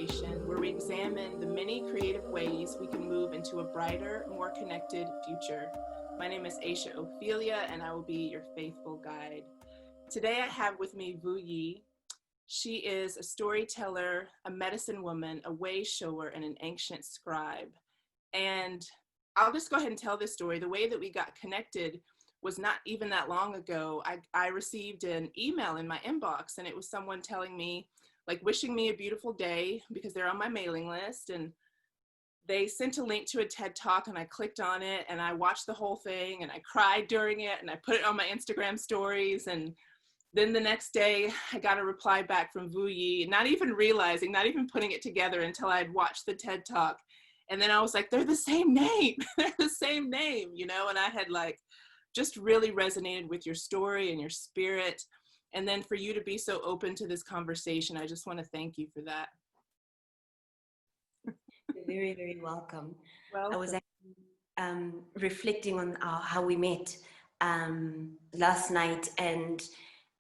Invocation, where we examine the many creative ways we can move into a brighter, more connected future. My name is Aisha Ophelia, and I will be your faithful guide. Today I have with me Vuyi. She is a storyteller, a medicine woman, a way shower, and an ancient scribe. And I'll just go ahead and tell this story. The way that we got connected was not even that long ago. I received an email in my inbox, and it was someone telling me, like, wishing me a beautiful day because they're on my mailing list. And they sent a link to a TED Talk, and I clicked on it, and I watched the whole thing, and I cried during it, and I put it on my Instagram stories. And then the next day, I got a reply back from Vuyi, not even realizing, not even putting it together until I had watched the TED Talk. And then I was like, they're the same name. They're the same name, you know? And I had like just really resonated with your story and your spirit. And then for you to be so open to this conversation, I just want to thank you for that. You're very, very welcome. Welcome. I was actually reflecting on how we met last night, and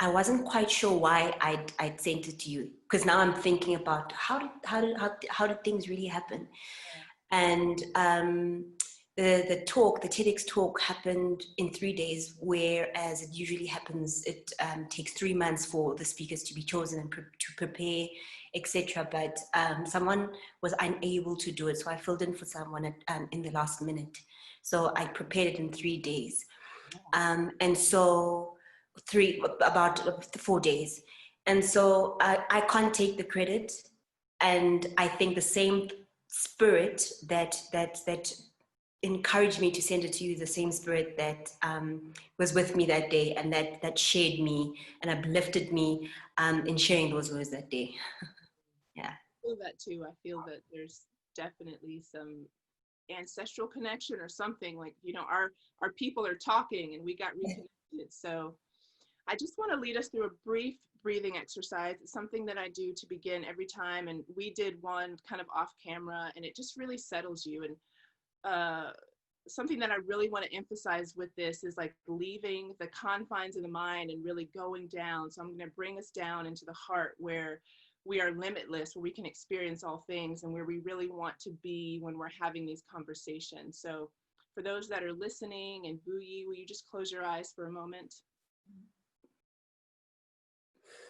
I wasn't quite sure why I'd sent it to you, because now I'm thinking about how did things really happen. And the TEDx talk happened in 3 days, whereas it usually happens, it takes 3 months for the speakers to be chosen and to prepare, etc. But someone was unable to do it, so I filled in for someone in the last minute. So I prepared it in 3 days, and so about 4 days. And so I can't take the credit, and I think the same spirit that encouraged me to send it to you, the same spirit that was with me that day, and that shared me and uplifted me in sharing those words that day. Yeah. I feel that too. I feel that there's definitely some ancestral connection or something, like, you know, our people are talking and we got reconnected. So I just want to lead us through a brief breathing exercise. It's something that I do to begin every time, and we did one kind of off camera, and it just really settles you. And something that I really want to emphasize with this is like leaving the confines of the mind and really going down. So I'm going to bring us down into the heart, where we are limitless, where we can experience all things, and where we really want to be when we're having these conversations. So for those that are listening, and Vuyi, will you just close your eyes for a moment?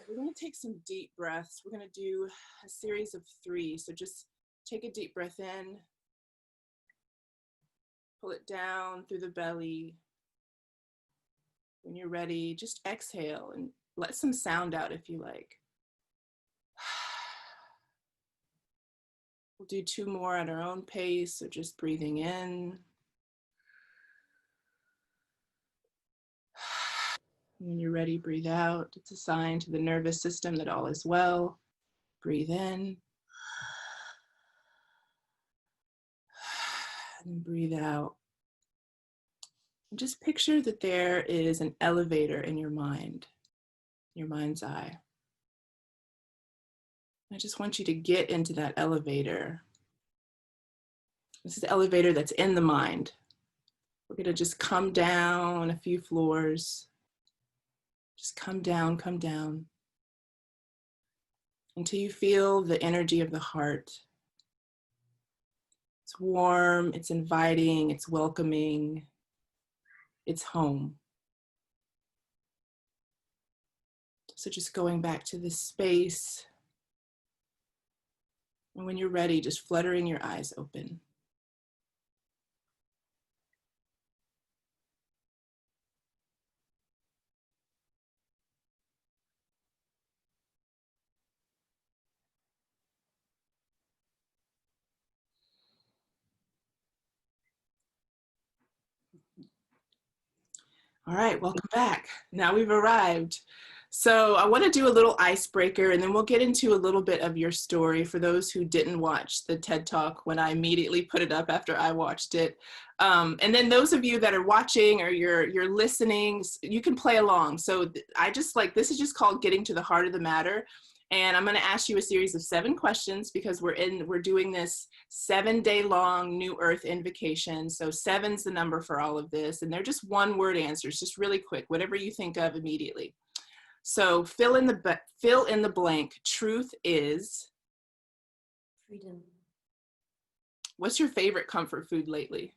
We're going to take some deep breaths. We're going to do a series of 3. So just take a deep breath in, pull it down through the belly. When you're ready, just exhale and let some sound out if you like. We'll do 2 more at our own pace. So just breathing in. When you're ready, breathe out. It's a sign to the nervous system that all is well. Breathe in. And breathe out. And just picture that there is an elevator in your mind, your mind's eye. I just want you to get into that elevator. This is the elevator that's in the mind. We're going to just come down a few floors. Just come down until you feel the energy of the heart. It's warm, it's inviting, it's welcoming, it's home. So just going back to this space. And when you're ready, just fluttering your eyes open. All right, welcome back. Now we've arrived. So I want to do a little icebreaker, and then we'll get into a little bit of your story for those who didn't watch the TED Talk when I immediately put it up after I watched it. And then those of you that are watching or you're listening, you can play along. So I just like, this is just called getting to the heart of the matter. And I'm going to ask you a series of 7 questions because we're doing this 7-day long New Earth invocation. So 7's the number for all of this. And they're just 1-word answers, just really quick, whatever you think of immediately. So fill in the blank. Truth is. Freedom. What's your favorite comfort food lately?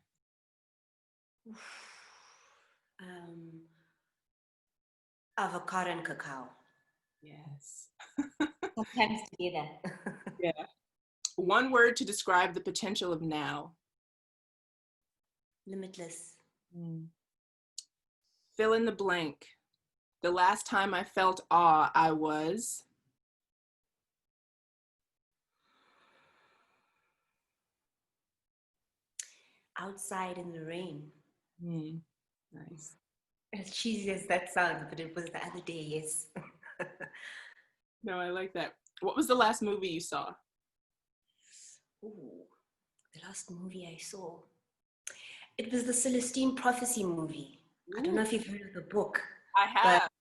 Avocado and cacao. Yes. Sometimes together. Yeah. One word to describe the potential of now. Limitless. Fill in the blank. The last time I felt awe, I was. Outside in the rain. Nice. As cheesy as that sounds, but it was the other day, yes. No, I like that. What was the last movie you saw? Ooh, the last movie I saw. It was the Celestine Prophecy movie. Ooh. I don't know if you've heard of the book. I have. But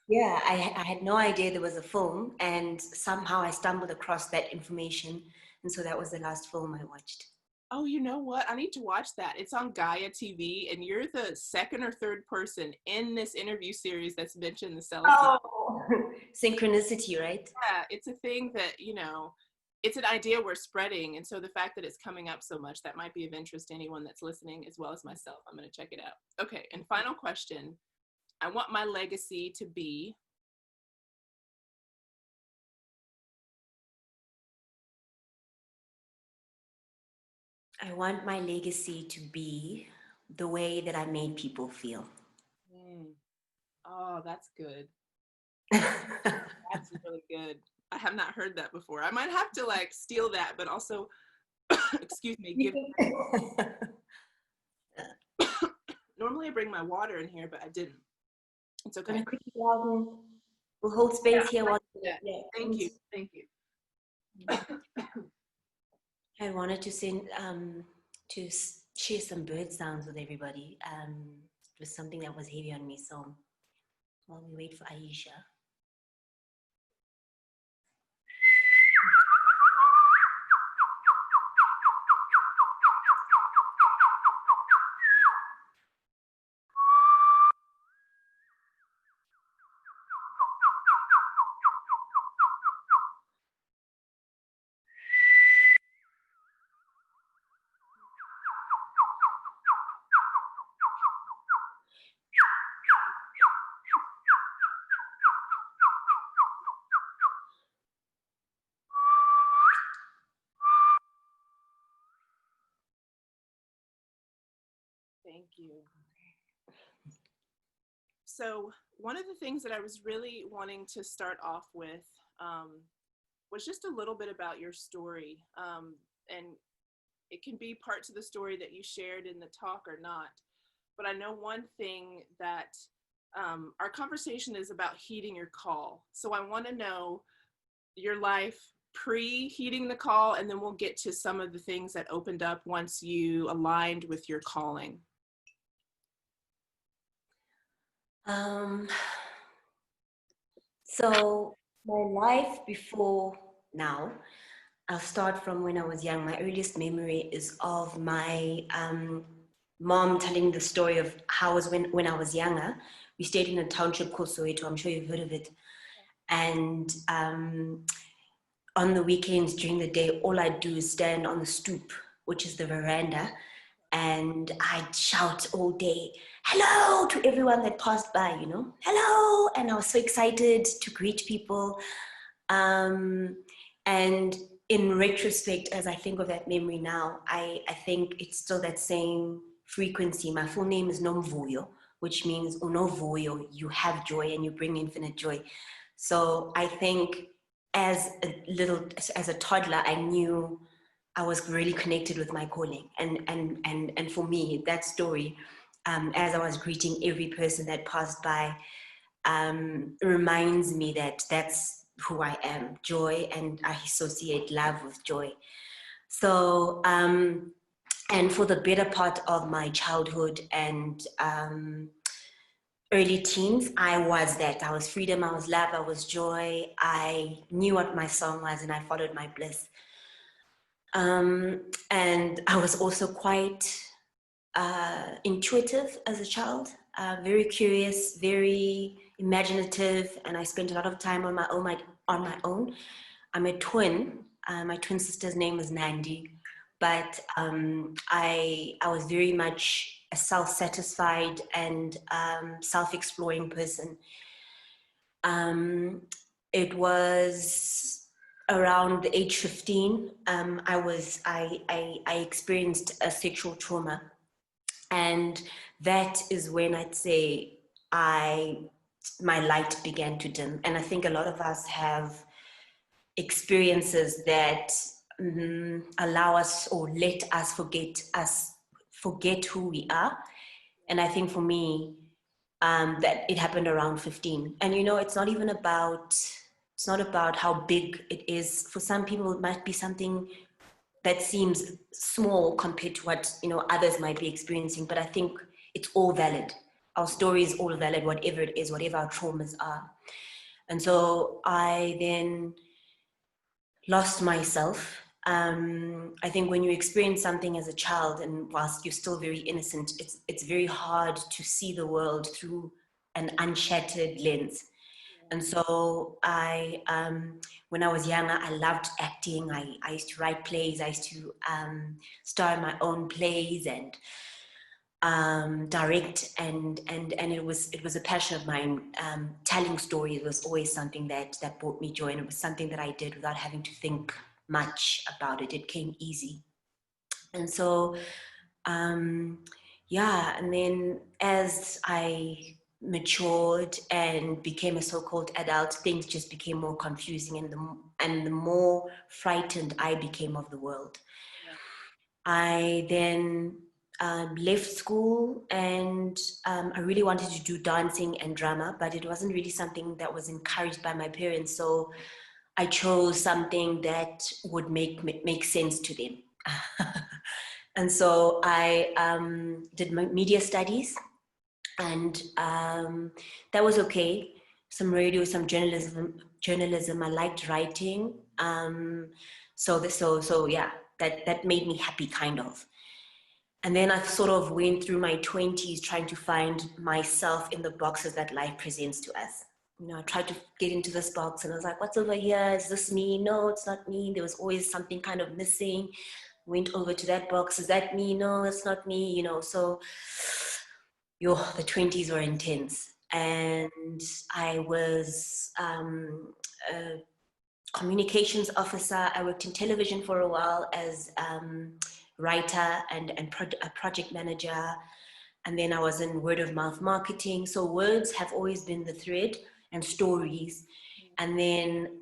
yeah, I had no idea there was a film, and somehow I stumbled across that information. And so that was the last film I watched. Oh, you know what? I need to watch that. It's on Gaia TV, and you're the second or third person in this interview series that's mentioned the Celestine. Oh, synchronicity, right? Yeah, it's a thing that, it's an idea we're spreading. And so the fact that it's coming up so much, that might be of interest to anyone that's listening as well as myself. I'm going to check it out. Okay, and final question. I want my legacy to be. I want my legacy to be the way that I made people feel. Oh, that's good. That's really good. I have not heard that before. I might have to steal that, but also, excuse me, give. Normally I bring my water in here, but I didn't. It's okay. We'll hold space here. Yeah. Thank you. Thank you. I wanted to send to share some bird sounds with everybody. It was something that was heavy on me, so while we wait for Aisha. Thank you. So one of the things that I was really wanting to start off with was just a little bit about your story. And it can be parts of the story that you shared in the talk or not. But I know one thing that our conversation is about heeding your call. So I want to know your life pre-heeding the call, and then we'll get to some of the things that opened up once you aligned with your calling. So my life before now, I'll start from when I was young. My earliest memory is of my mom telling the story of how it was when I was younger. We stayed in a township called Soweto. I'm sure you've heard of it. And on the weekends during the day, all I do is stand on the stoop, which is the veranda, and I'd shout all day, hello, to everyone that passed by, hello. And I was so excited to greet people. And in retrospect, as I think of that memory now, I think it's still that same frequency. My full name is Nomvuyo, which means unovuyo, you have joy and you bring infinite joy. So I think as a toddler, I knew I was really connected with my calling. And for me, that story, as I was greeting every person that passed by, reminds me that that's who I am, joy, and I associate love with joy. So, and for the better part of my childhood and early teens, I was that. I was freedom, I was love, I was joy. I knew what my song was and I followed my bliss. And I was also quite intuitive as a child, very curious, very imaginative, and I spent a lot of time on my own. I'm a twin, My twin sister's name was Nandi, but I was very much a self-satisfied and self-exploring person. It was around the age 15. I experienced a sexual trauma, and that is when I'd say my light began to dim. And I think a lot of us have experiences that allow us or let us forget who we are. And I think for me, that it happened around 15. And it's not about how big it is. For some people, it might be something that seems small compared to what others might be experiencing. But I think it's all valid. Our story is all valid, whatever it is, whatever our traumas are. And so I then lost myself. I think when you experience something as a child, and whilst you're still very innocent, it's very hard to see the world through an unshattered lens. And so when I was younger, I loved acting. I used to write plays. I used to star in my own plays and direct, and it was a passion of mine. Telling stories was always something that brought me joy, and it was something that I did without having to think much about it. It came easy. And so and then as I matured and became a so-called adult, things just became more confusing, and the more frightened I became of the world. Yeah. I then left school, and I really wanted to do dancing and drama, but it wasn't really something that was encouraged by my parents. So I chose something that would make sense to them. And so I did my media studies, and that was okay. Some radio, some journalism. I liked writing. That made me happy, kind of. And then I sort of went through my 20s trying to find myself in the boxes that life presents to us. I tried to get into this box, and I was like, what's over here? Is this me? No, it's not me. There was always something kind of missing. Went over to that box. Is that me? No, it's not me. So the 20s were intense. And I was a communications officer. I worked in television for a while as writer and a project manager. And then I was in word of mouth marketing. So words have always been the thread, and stories. And then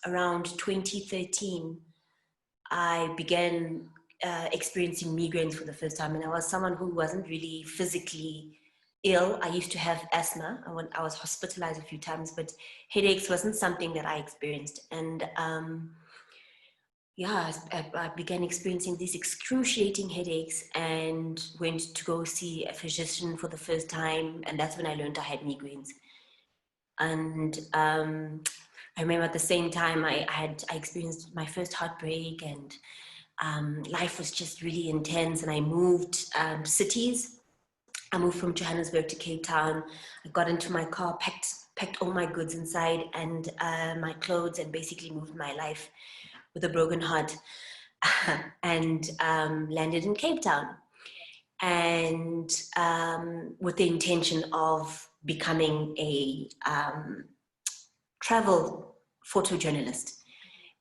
around 2013, I began experiencing migraines for the first time. And I was someone who wasn't really physically ill. I used to have asthma. I was hospitalized a few times, but headaches wasn't something that I experienced. And I began experiencing these excruciating headaches, and went to go see a physician for the first time. And that's when I learned I had migraines. And I remember at the same time I experienced my first heartbreak, and life was just really intense. And I moved cities. I moved from Johannesburg to Cape Town. I got into my car, packed all my goods inside, and my clothes, and basically moved my life with a broken heart, and landed in Cape Town, and with the intention of becoming a travel photojournalist.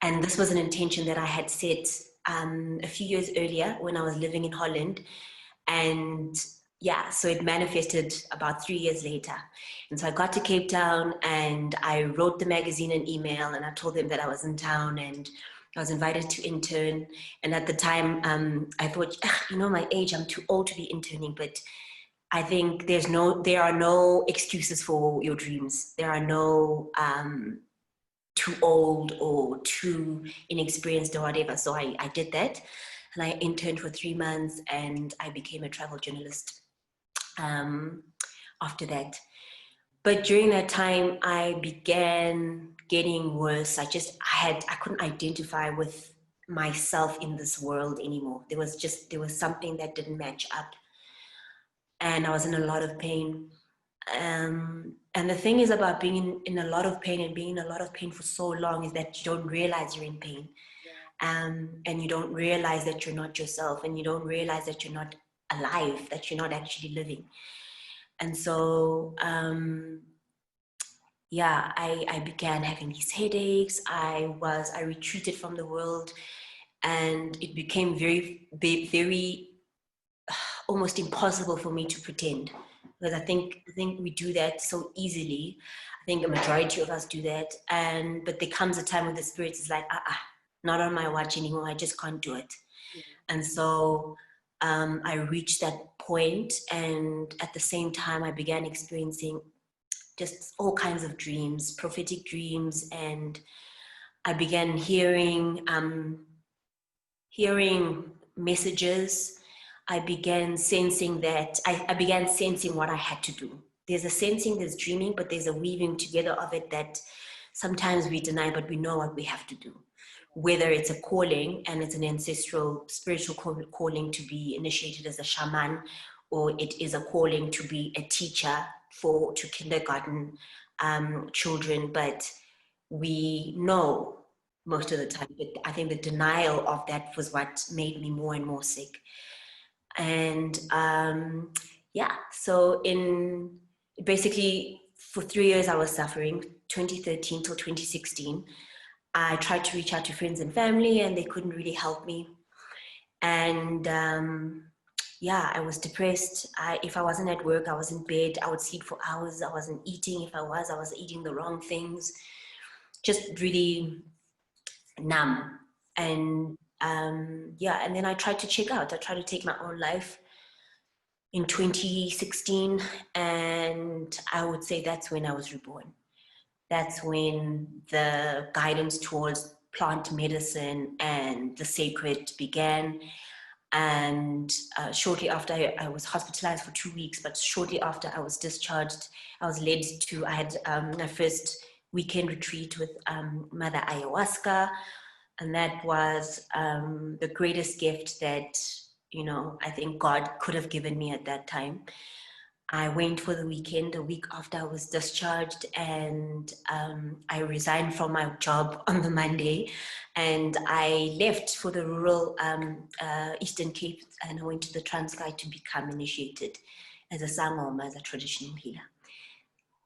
And this was an intention that I had set a few years earlier when I was living in Holland. And so it manifested about 3 years later. And so I got to Cape Town, and I wrote the magazine an email, and I told them that I was in town, and I was invited to intern. And at the time, I thought, my age, I'm too old to be interning. But I think there are no excuses for your dreams. There are no too old or too inexperienced or whatever. So I did that, and I interned for 3 months, and I became a travel journalist after that. But during that time, I began getting worse. I couldn't identify with myself in this world anymore. There was something that didn't match up, and I was in a lot of pain. And the thing is about being in a lot of pain and being in a lot of pain for so long is that you don't realize you're in pain. And you don't realize that you're not yourself, and you don't realize that you're not alive, that you're not actually living. And so, yeah, I began having these headaches. I retreated from the world, and it became very, very almost impossible for me to pretend, because I think we do that so easily. I think a majority of us do that, but there comes a time when the spirit is like, not on my watch anymore. I just can't do it. And so I reached that point, and at the same time, I began experiencing just all kinds of dreams, prophetic dreams, and I began hearing messages. I began sensing that I began sensing what I had to do. There's a sensing, there's dreaming, but there's a weaving together of it that sometimes we deny, but we know what we have to do. Whether it's a calling, and it's an ancestral spiritual calling to be initiated as a shaman, or it is a calling to be a teacher to kindergarten children, but we know most of the time. But I think the denial of that was what made me more and more sick. And yeah, so basically for 3 years I was suffering, 2013 till 2016. I tried to reach out to friends and family, and they couldn't really help me. And yeah, I was depressed. If I wasn't at work, I was in bed. I would sleep for hours. I wasn't eating. If I was eating the wrong things. Just really numb. And yeah, and then I tried to check out. I tried to take my own life in 2016. And I would say that's when I was reborn. That's when the guidance towards plant medicine and the sacred began. And shortly after, I was hospitalized for 2 weeks, but shortly after I was discharged, I had my first weekend retreat with Mother Ayahuasca. And that was the greatest gift that, I think God could have given me at that time. I went for the weekend a week after I was discharged, and I resigned from my job on the Monday, and I left for the rural Eastern Cape, and I went to the Transkei to become initiated as a Sangoma, as a traditional healer.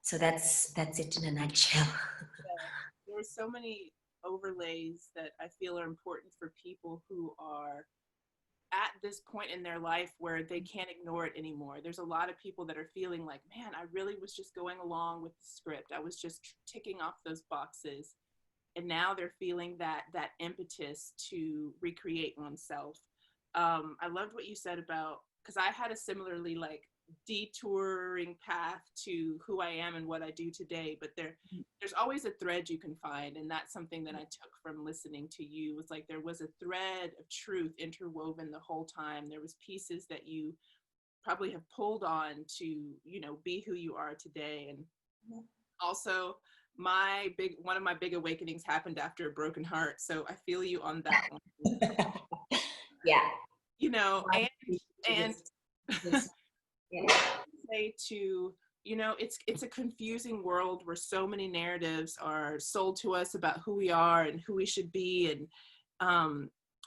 So that's it in a nutshell. There are so many overlays that I feel are important for people who are at this point in their life where they can't ignore it anymore. There's a lot of people that are feeling like, man, I really was just going along with the script. I was just ticking off those boxes. And now they're feeling that impetus to recreate oneself. I loved what you said about, because I had a similarly like detouring path to who I am and what I do today, but there's always a thread you can find, and that's something that I took from listening to you. Was like there was a thread of truth interwoven the whole time. There was pieces that you probably have pulled on to, be who you are today. And also one of my big awakenings happened after a broken heart, so I feel you on that one. Yeah. And yeah. say to, it's a confusing world where so many narratives are sold to us about who we are and who we should be. And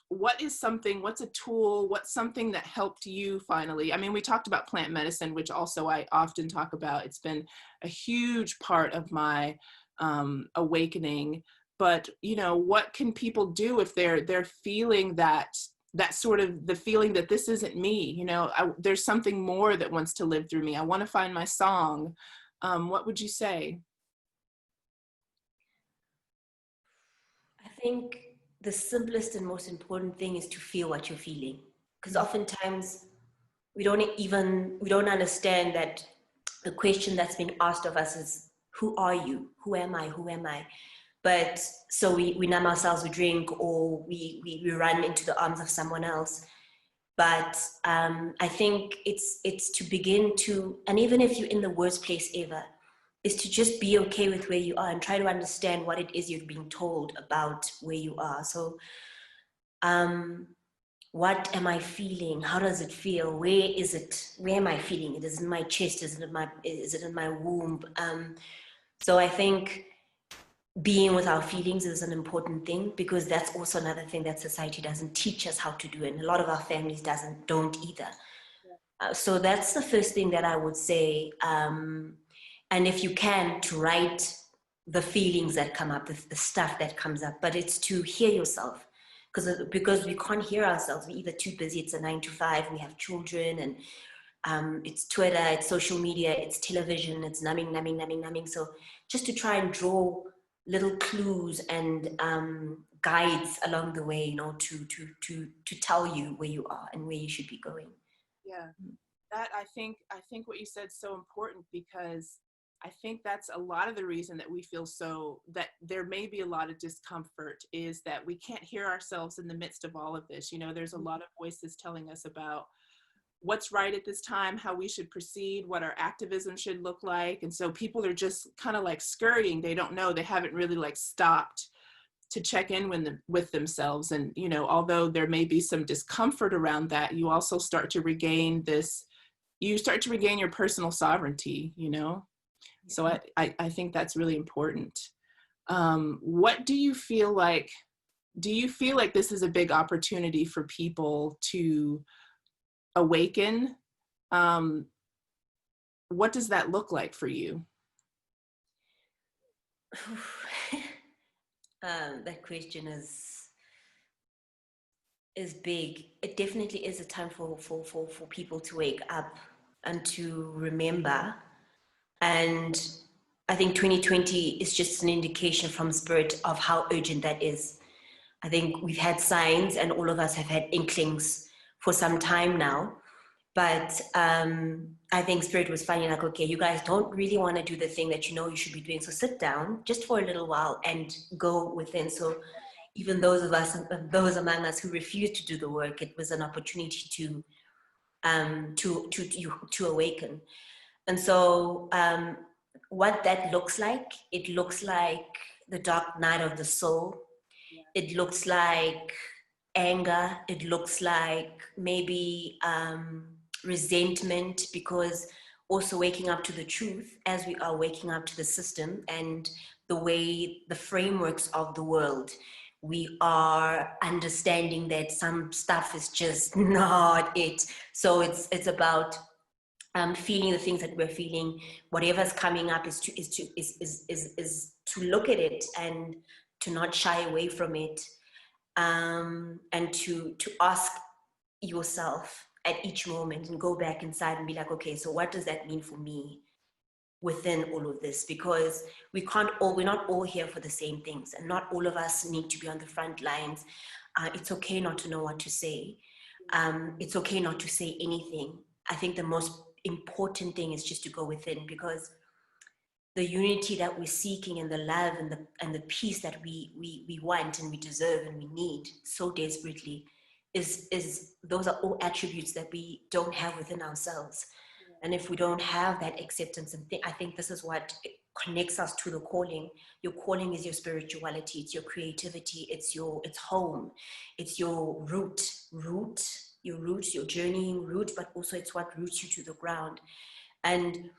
what's a tool, what's something that helped you finally? I mean, we talked about plant medicine, which also I often talk about. It's been a huge part of my awakening. But, what can people do if they're feeling that sort of the feeling that this isn't me, there's something more that wants to live through me. I want to find my song. What would you say? I think the simplest and most important thing is to feel what you're feeling. Because oftentimes we don't understand that the question that's being asked of us is, who are you? Who am I? Who am I? But so we numb ourselves, we drink, or we run into the arms of someone else. But I think it's to begin to, and even if you're in the worst place ever, is to just be okay with where you are and try to understand what it is you're being told about where you are. So what am I feeling? How does it feel? Where is it? Where am I feeling it? Is it in my chest? Is it in my womb? So I think being with our feelings is an important thing, because that's also another thing that society doesn't teach us how to do, and a lot of our families don't either. So that's the first thing that I would say. And if you can, to write the feelings that come up, the stuff that comes up, but it's to hear yourself, because we can't hear ourselves. We're either too busy. It's a 9 to 5. We have children, and it's Twitter, it's social media, it's television, it's numbing. So just to try and draw little clues and guides along the way, to tell you where you are and where you should be going. Yeah, that I think what you said is so important, because I think that's a lot of the reason that we feel so, that there may be a lot of discomfort, is that we can't hear ourselves in the midst of all of this. There's a lot of voices telling us about what's right at this time, how we should proceed, what our activism should look like. And so people are just kind of like scurrying. They don't know, they haven't really like stopped to check in with themselves. And, although there may be some discomfort around that, you also start to regain your personal sovereignty. So I think that's really important. What do you feel like? Do you feel like this is a big opportunity for people to awaken? What does that look like for you? That question is big. It definitely is a time for people to wake up and to remember. And I think 2020 is just an indication from Spirit of how urgent that is. I think we've had signs, and all of us have had inklings for some time now. But I think Spirit was finding like, okay, you guys don't really want to do the thing that you should be doing. So sit down just for a little while and go within. So even those among us who refused to do the work, it was an opportunity to awaken. And so what that looks like, it looks like the dark night of the soul. It looks like anger. It looks like maybe resentment, because also waking up to the truth as we are waking up to the system and the frameworks of the world. We are understanding that some stuff is just not it. So it's about feeling the things that we're feeling. Whatever's coming up is to look at it and to not shy away from it, and to ask yourself at each moment and go back inside and be like, okay, so what does that mean for me within all of this? Because we're not all here for the same things, and not all of us need to be on the front lines. It's okay not to know what to say. It's okay not to say anything. I think the most important thing is just to go within, because the unity that we're seeking, and the love and the peace that we want and we deserve and we need so desperately is those are all attributes that we don't have within ourselves. And if we don't have that acceptance, and I think this is what connects us to the calling. Your calling is your spirituality, it's your creativity, it's home, it's your your journeying route, but also it's what roots you to the ground. And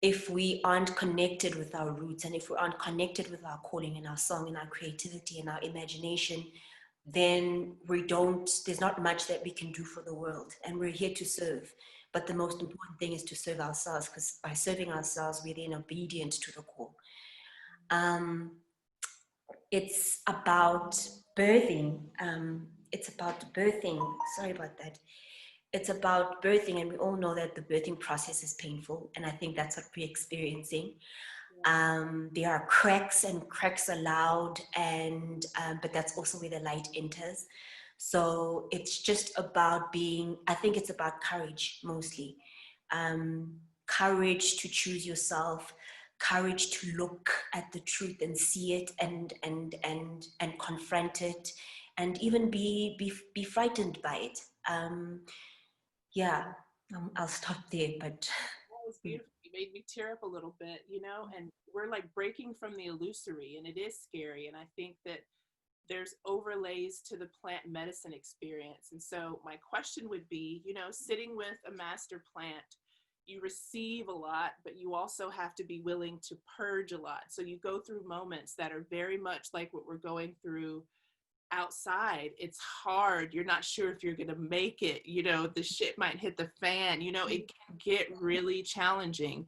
if we aren't connected with our roots, and if we aren't connected with our calling and our song and our creativity and our imagination, then there's not much that we can do for the world. And we're here to serve. But the most important thing is to serve ourselves, because by serving ourselves, we're then obedient to the call. It's about birthing. Sorry about that. It's about birthing, and we all know that the birthing process is painful, and I think that's what we're experiencing. There are cracks, and cracks are loud, and but that's also where the light enters. So it's just about I think it's about courage mostly. Courage to choose yourself, courage to look at the truth and see it, and confront it, and even be frightened by it. Yeah, I'll stop there, but That was beautiful. You made me tear up a little bit, and we're like breaking from the illusory, and it is scary. And I think that there's overlays to the plant medicine experience. And so my question would be, you know, sitting with a master plant, you receive a lot, but you also have to be willing to purge a lot. So you go through moments that are very much like what we're going through outside. It's hard. You're not sure if you're going to make it. You know, the shit might hit the fan. You know, it can get really challenging.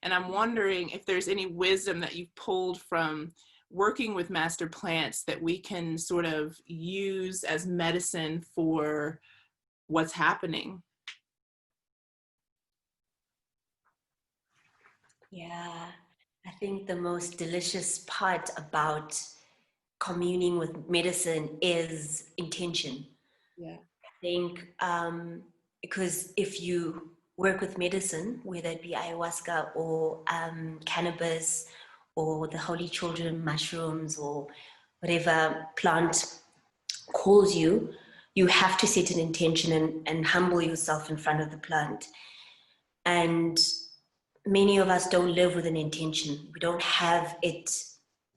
And I'm wondering if there's any wisdom that you've pulled from working with master plants that we can sort of use as medicine for what's happening. Yeah, I think the most delicious part about communing with medicine is intention. Yeah. I think because if you work with medicine, whether it be ayahuasca or cannabis or the holy children mushrooms or whatever plant calls you, you have to set an intention and humble yourself in front of the plant. And many of us don't live with an intention. We don't have it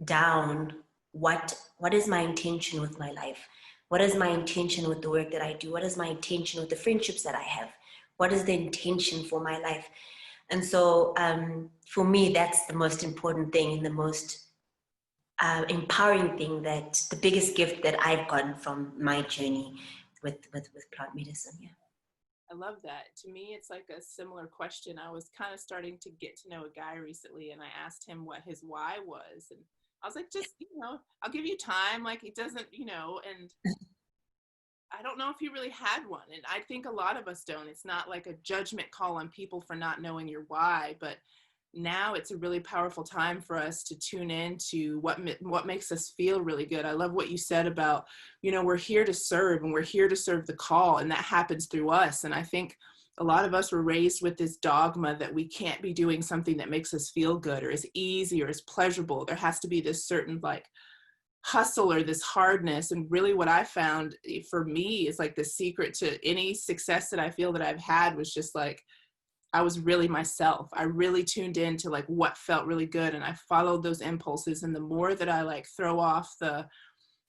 down. What is my intention with my life? What is my intention with the work that I do? What is my intention with the friendships that I have? What is the intention for my life? And so for me, that's the most important thing and the most empowering thing, that the biggest gift that I've gotten from my journey with plant medicine. Yeah. I love that. To me, it's like a similar question. I was kind of starting to get to know a guy recently, and I asked him what his why was. And I was like, just, you know, I'll give you time. Like, he doesn't, you know, and I don't know if he really had one. And I think a lot of us don't. It's not like a judgment call on people for not knowing your why, but now it's a really powerful time for us to tune into what makes us feel really good. I love what you said about, you know, we're here to serve, and we're here to serve the call, and that happens through us. And I think a lot of us were raised with this dogma that we can't be doing something that makes us feel good or is easy or is pleasurable. There has to be this certain like hustle or this hardness. And really what I found for me is like the secret to any success that I feel that I've had was just like, I was really myself. I really tuned into like what felt really good, and I followed those impulses. And the more that I like throw off the,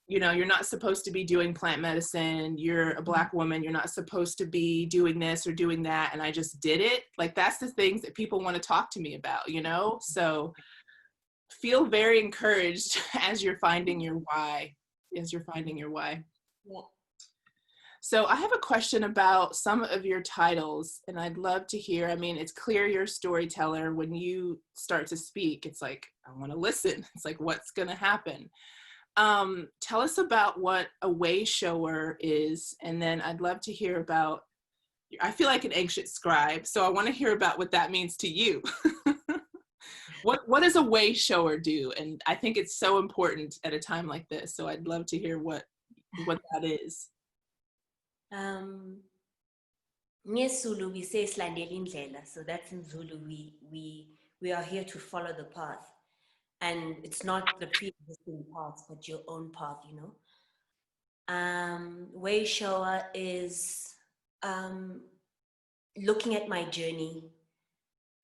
you know, you're not supposed to be doing plant medicine, you're a Black woman, you're not supposed to be doing this or doing that, and I just did it. Like, that's the things that people want to talk to me about, you know? So feel very encouraged as you're finding your why, Yeah. So I have a question about some of your titles, and I'd love to hear. I mean, it's clear you're a storyteller. When you start to speak, it's like, I want to listen. It's like, what's going to happen? Tell us about what a way shower is, and then I'd love to hear about, I feel like an ancient scribe, so I want to hear about what that means to you. What does a way shower do? And I think it's so important at a time like this, so I'd love to hear what that is. NgeSulu we say silandela indlela, so that's in Zulu. We are here to follow the path, and it's not the pre-existing path, but your own path, you know. Way shower is looking at my journey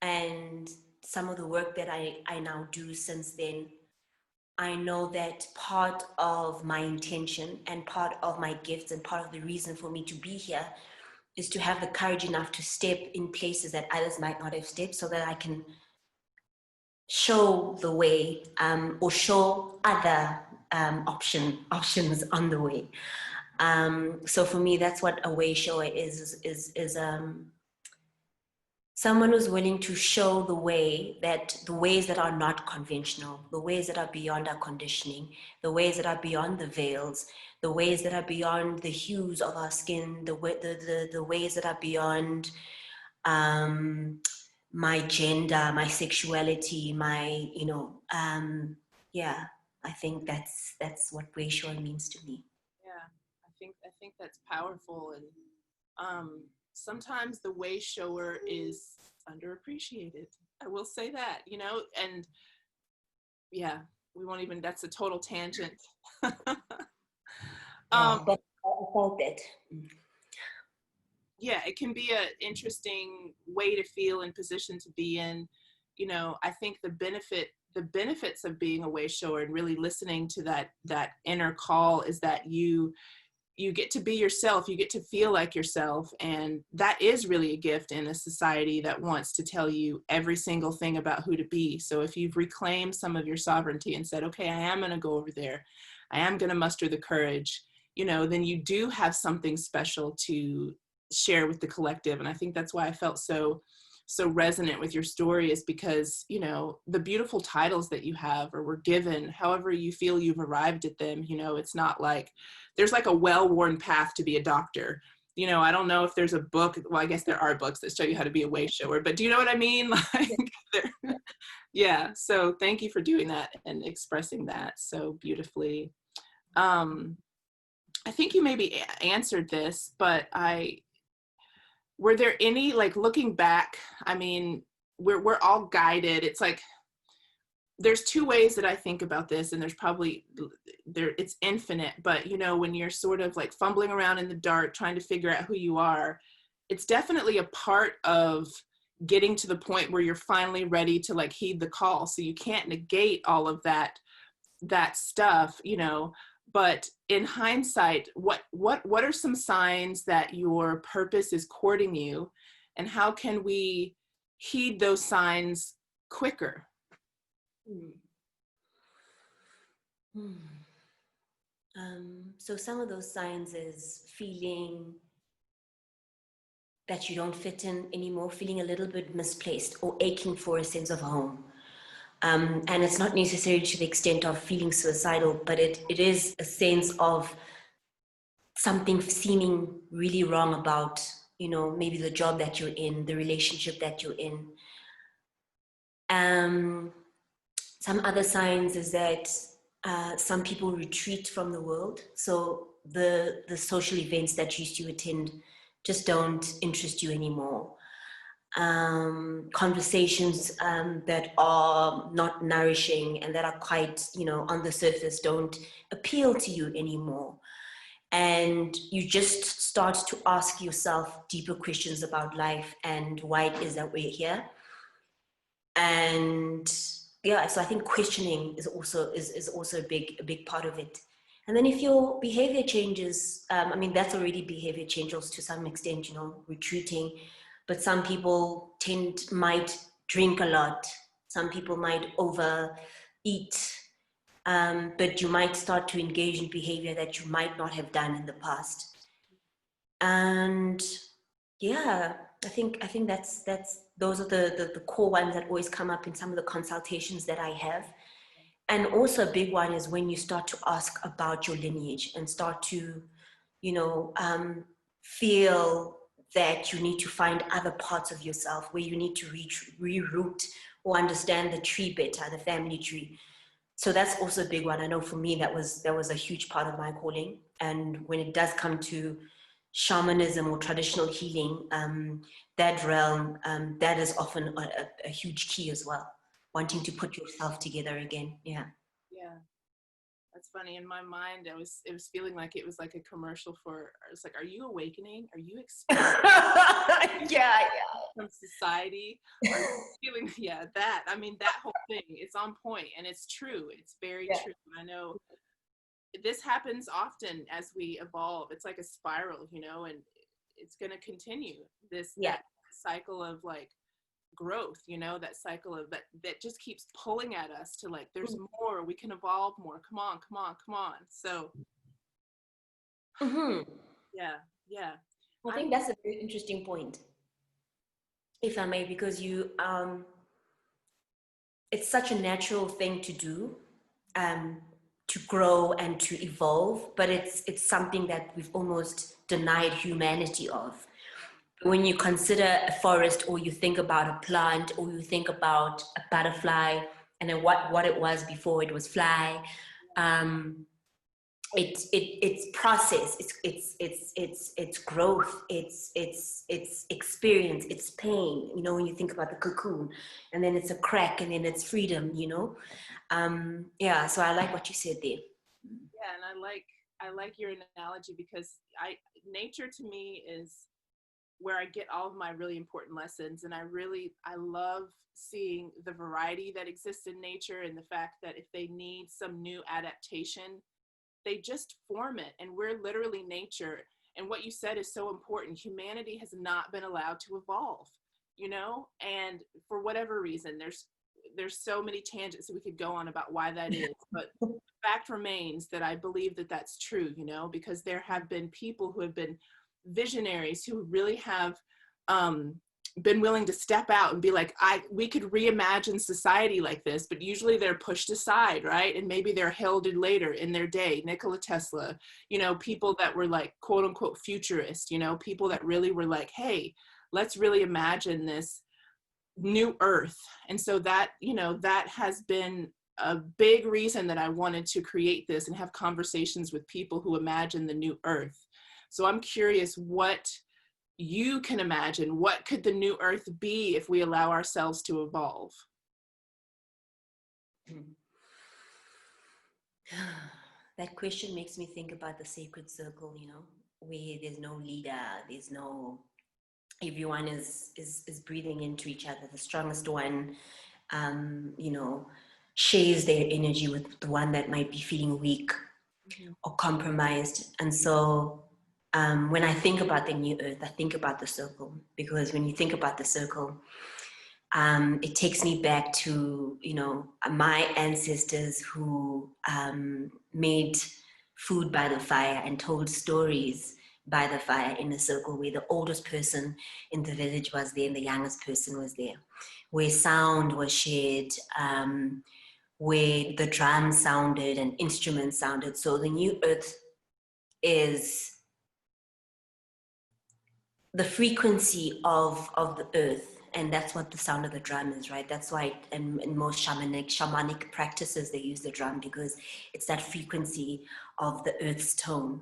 and some of the work that I now do since then. I know that part of my intention and part of my gifts and part of the reason for me to be here is to have the courage enough to step in places that others might not have stepped, so that I can show the way or show other options on the way. So for me, that's what a way shower is someone who's willing to show the way, that the ways that are not conventional, the ways that are beyond our conditioning, the ways that are beyond the veils, the ways that are beyond the hues of our skin, the ways that are beyond my gender, my sexuality, my, you know, yeah, I think that's what way showing means to me. Yeah, I think that's powerful. And sometimes the way shower is underappreciated. I will say that, you know, and yeah, we won't even, that's a total tangent. But I felt that. Yeah, it can be an interesting way to feel and position to be in. you know, I think the benefits of being a way shower and really listening to that inner call is that you get to be yourself, you get to feel like yourself. And that is really a gift in a society that wants to tell you every single thing about who to be. So if you've reclaimed some of your sovereignty and said, okay, I am going to go over there, I am going to muster the courage, you know, then you do have something special to share with the collective. And I think that's why I felt so resonant with your story, is because, you know, the beautiful titles that you have or were given, however you feel you've arrived at them, you know, it's not like there's like a well-worn path to be a doctor. You know, I don't know if there's a book, well, I guess there are books that show you how to be a way shower, but do you know what I mean? Like, yeah. So thank you for doing that and expressing that so beautifully. I think you maybe answered this, but were there any, like, looking back, I mean, we're all guided. It's like, there's two ways that I think about this, and there's probably, it's infinite, but you know, when you're sort of like fumbling around in the dark, trying to figure out who you are, it's definitely a part of getting to the point where you're finally ready to like heed the call. So you can't negate all of that stuff, you know. But in hindsight, what are some signs that your purpose is courting you, and how can we heed those signs quicker? So some of those signs is feeling that you don't fit in anymore, feeling a little bit misplaced or aching for a sense of home. And it's not necessarily to the extent of feeling suicidal, but it is a sense of something seeming really wrong about, you know, maybe the job that you're in, the relationship that you're in. Some other signs is that some people retreat from the world. So the social events that you used to attend just don't interest you anymore. Conversations that are not nourishing and that are quite, you know, on the surface don't appeal to you anymore. And you just start to ask yourself deeper questions about life and why it is that we're here. And yeah, so I think questioning is also a big part of it. And then if your behavior changes, I mean, that's already behavior changes to some extent, you know, retreating. But some people might drink a lot. Some people might overeat. But you might start to engage in behavior that you might not have done in the past. And yeah, I think that's those are the core ones that always come up in some of the consultations that I have. And also a big one is when you start to ask about your lineage and start to, you know, feel that you need to find other parts of yourself where you need to reroute or understand the tree better, the family tree. So that's also a big one. I know for me that was a huge part of my calling. And when it does come to shamanism or traditional healing, that realm, that is often a huge key as well. Wanting to put yourself together again. Yeah. Yeah. That's funny. In my mind, it was feeling like it was like a commercial for, it's like, are you awakening? Are you experiencing Yeah. from society? Are you feeling, yeah, that, I mean, that whole thing, it's on point and it's true. It's very true. I know this happens often as we evolve. It's like a spiral, you know, and it's going to continue that cycle of like growth, you know, that cycle of that just keeps pulling at us to like, there's more, we can evolve more, come on. So yeah. I think that's a very interesting point, if I may, because you it's such a natural thing to do, to grow and to evolve, but it's something that we've almost denied humanity of. When you consider a forest, or you think about a plant, or you think about a butterfly, and then what it was before it was fly, it's process, it's growth, it's experience, it's pain. You know, when you think about the cocoon, and then it's a crack, and then it's freedom. You know, yeah. So I like what you said there. Yeah, and I like your analogy, because nature to me is where I get all of my really important lessons. And I love seeing the variety that exists in nature, and the fact that if they need some new adaptation, they just form it. And we're literally nature. And what you said is so important. Humanity has not been allowed to evolve, you know, and for whatever reason, there's so many tangents that we could go on about why that is. But the fact remains that I believe that that's true, you know, because there have been people who have been visionaries who really have been willing to step out and be like, we could reimagine society like this, but usually they're pushed aside, right? And maybe they're heralded later in their day. Nikola Tesla, you know, people that were like, quote unquote, futurist, you know, people that really were like, hey, let's really imagine this new earth. And so that, you know, that has been a big reason that I wanted to create this and have conversations with people who imagine the new earth. So I'm curious what you can imagine. What could the new earth be if we allow ourselves to evolve? That question makes me think about the sacred circle, you know, where there's no leader, there's no, everyone is breathing into each other. The strongest one, you know, shares their energy with the one that might be feeling weak or compromised. And so when I think about the new earth, I think about the circle, because when you think about the circle, it takes me back to, you know, my ancestors who made food by the fire and told stories by the fire in a circle, where the oldest person in the village was there and the youngest person was there, where sound was shared, where the drum sounded and instruments sounded. So the new earth is the frequency of the earth. And that's what the sound of the drum is, right? That's why in most shamanic practices, they use the drum, because it's that frequency of the earth's tone.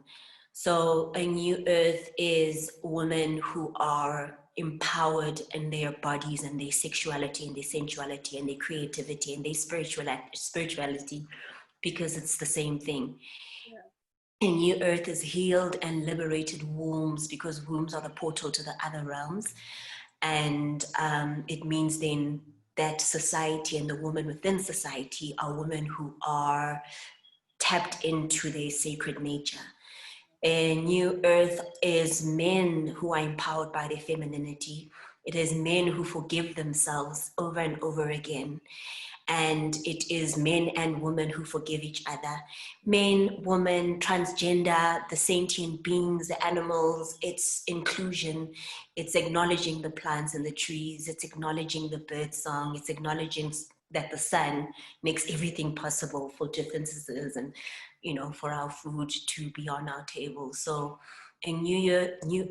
So a new earth is women who are empowered in their bodies and their sexuality and their sensuality and their creativity and their spirituality, because it's the same thing. A new earth is healed and liberated wombs, because wombs are the portal to the other realms. And it means then that society and the women within society are women who are tapped into their sacred nature. A new earth is men who are empowered by their femininity. It is men who forgive themselves over and over again. And it is men and women who forgive each other. Men, women, transgender, the sentient beings, the animals. It's inclusion. It's acknowledging the plants and the trees. It's acknowledging the bird song. It's acknowledging that the sun makes everything possible for differences and, you know, for our food to be on our table. So a new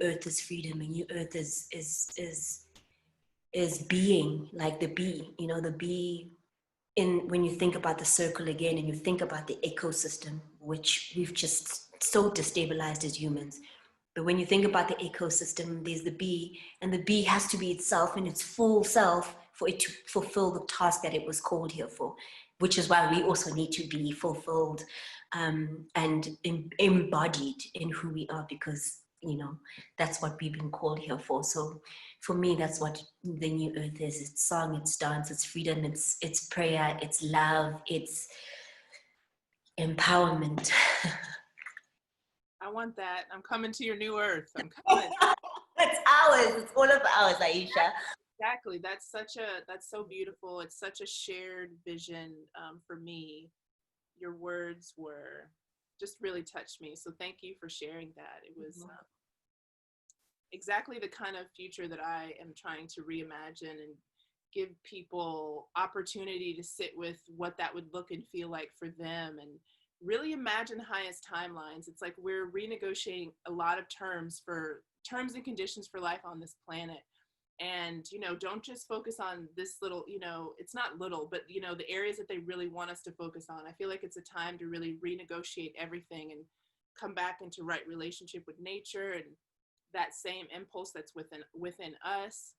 earth is freedom. A new earth is being, like the bee, you know, the bee. When you think about the circle again, and you think about the ecosystem, which we've just so destabilized as humans. But when you think about the ecosystem, there's the bee, and the bee has to be itself in its full self for it to fulfill the task that it was called here for, which is why we also need to be fulfilled and embodied in who we are, because, you know, that's what we've been called here for. So for me, that's what the new earth is. It's song, it's dance, it's freedom, it's prayer, it's love, it's empowerment. I want that. I'm coming to your new earth. I'm coming. It's ours. It's all of ours, Aisha. Exactly. That's so beautiful. It's such a shared vision for me. Your words were just really touched me. So thank you for sharing that. It was exactly the kind of future that I am trying to reimagine and give people opportunity to sit with what that would look and feel like for them, and really imagine highest timelines. It's like we're renegotiating a lot of terms and conditions for life on this planet. And, you know, don't just focus on this little, you know, it's not little, but, you know, the areas that they really want us to focus on. I feel like it's a time to really renegotiate everything and come back into right relationship with nature and that same impulse that's within us.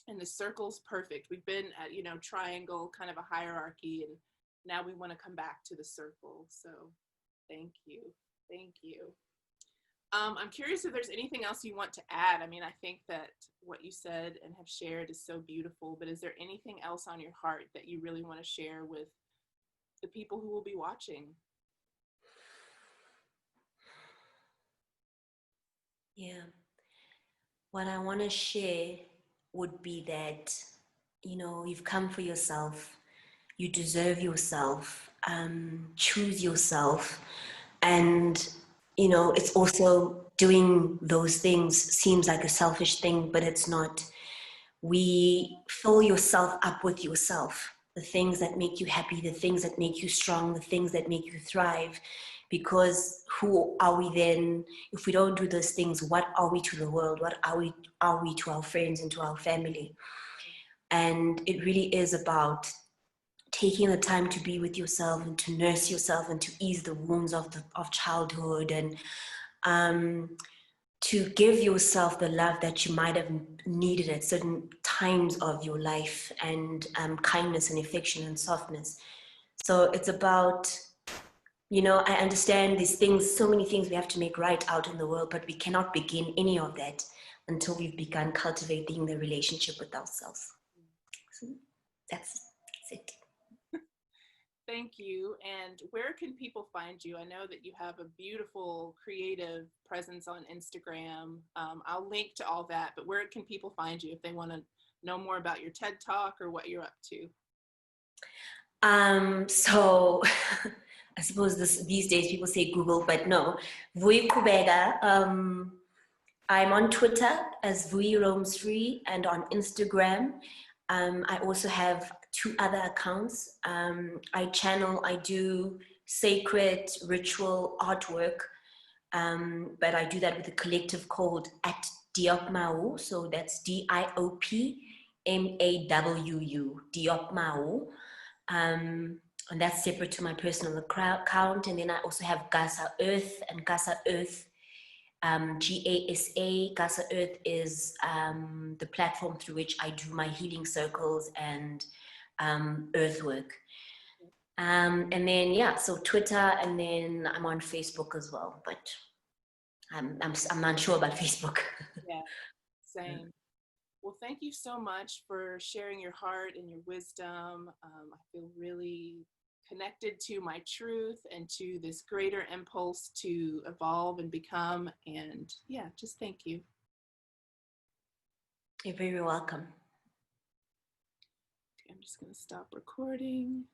And the circle's perfect. We've been at, you know, triangle, kind of a hierarchy, and now we want to come back to the circle. So thank you. I'm curious if there's anything else you want to add. I mean, I think that what you said and have shared is so beautiful, but is there anything else on your heart that you really want to share with the people who will be watching? Yeah. What I want to share would be that, you've come for yourself. You deserve yourself. Choose yourself. And, it's also doing those things seems like a selfish thing, but it's not. We fill yourself up with yourself, the things that make you happy, the things that make you strong, the things that make you thrive. Because who are we then if we don't do those things? What are we to the world? What are we to our friends and to our family? And it really is about taking the time to be with yourself and to nurse yourself and to ease the wounds of childhood, and to give yourself the love that you might have needed at certain times of your life, and kindness and affection and softness. So it's about, I understand these things, so many things we have to make right out in the world, but we cannot begin any of that until we've begun cultivating the relationship with ourselves. So that's it. Thank you. And where can people find you? I know that you have a beautiful creative presence on Instagram. I'll link to all that, but where can people find you if they want to know more about your TED Talk or what you're up to? So I suppose these days people say Google, but no, Vuyi Qubeka. I'm on Twitter as Vuyi Roams Free, and on Instagram. I also have 2 other accounts. I do sacred ritual artwork, but I do that with a collective called at Diop Mau. So that's DIOPMAWU, Diop Mau. And that's separate to my personal account. And then I also have Gasa Earth, and Gasa Earth, GASA. Gasa Earth is the platform through which I do my healing circles and earthwork. And then, so Twitter, and then I'm on Facebook as well, but I'm unsure about Facebook. Yeah, same. Well, thank you so much for sharing your heart and your wisdom. I feel really connected to my truth and to this greater impulse to evolve and become. And yeah, just thank you. You're very welcome. I'm just going to stop recording.